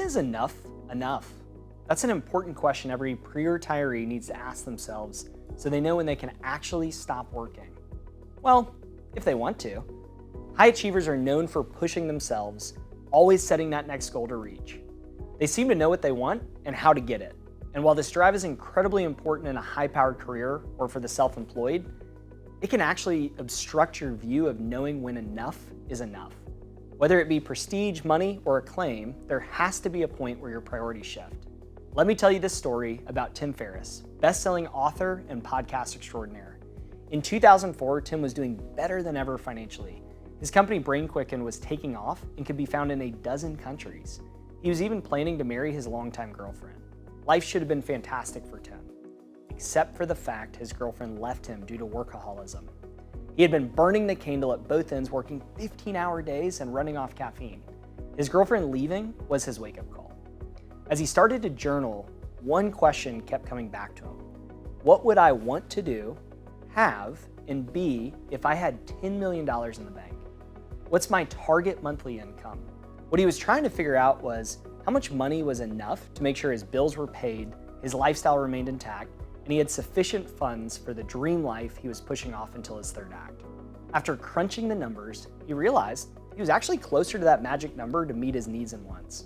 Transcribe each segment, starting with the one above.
When is enough enough? That's an important question every pre-retiree needs to ask themselves so they know when they can actually stop working. Well, if they want to. High achievers are known for pushing themselves, always setting that next goal to reach. They seem to know what they want and how to get it. And while this drive is incredibly important in a high-powered career or for the self-employed, it can actually obstruct your view of knowing when enough is enough. Whether it be prestige, money, or acclaim, there has to be a point where your priorities shift. Let me tell you this story about Tim Ferriss, best-selling author and podcast extraordinaire. In 2004, Tim was doing better than ever financially. His company Brain Quicken was taking off and could be found in a dozen countries. He was even planning to marry his longtime girlfriend. Life should have been fantastic for Tim, except for the fact his girlfriend left him due to workaholism. He had been burning the candle at both ends, working 15-hour days and running off caffeine. His girlfriend leaving was his wake-up call. As he started to journal, one question kept coming back to him. What would I want to do, have, and be if I had $10 million in the bank? What's my target monthly income? What he was trying to figure out was how much money was enough to make sure his bills were paid, his lifestyle remained intact, and he had sufficient funds for the dream life he was pushing off until his third act. After crunching the numbers, he realized he was actually closer to that magic number to meet his needs and wants.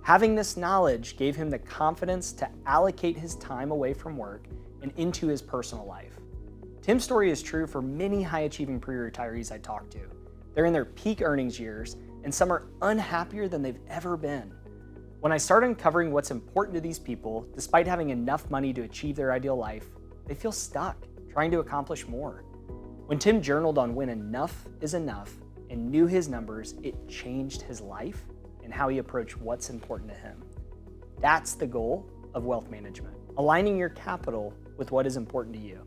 Having this knowledge gave him the confidence to allocate his time away from work and into his personal life. Tim's story is true for many high-achieving pre-retirees I talked to. They're in their peak earnings years, and some are unhappier than they've ever been. When I started uncovering what's important to these people, despite having enough money to achieve their ideal life, they feel stuck, trying to accomplish more. When Tim journaled on when enough is enough and knew his numbers, it changed his life and how he approached what's important to him. That's the goal of wealth management, aligning your capital with what is important to you.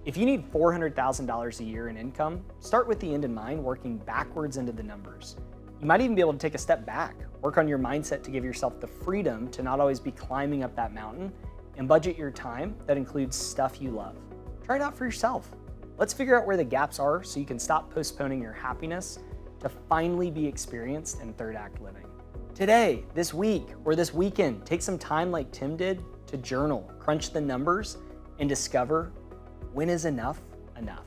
If you need $400,000 a year in income, start with the end in mind, working backwards into the numbers. You might even be able to take a step back, work on your mindset to give yourself the freedom to not always be climbing up that mountain, and budget your time that includes stuff you love. Try it out for yourself. Let's figure out where the gaps are so you can stop postponing your happiness to finally be experienced in third act living. Today, this week, or this weekend, take some time like Tim did to journal, crunch the numbers, and discover when is enough enough.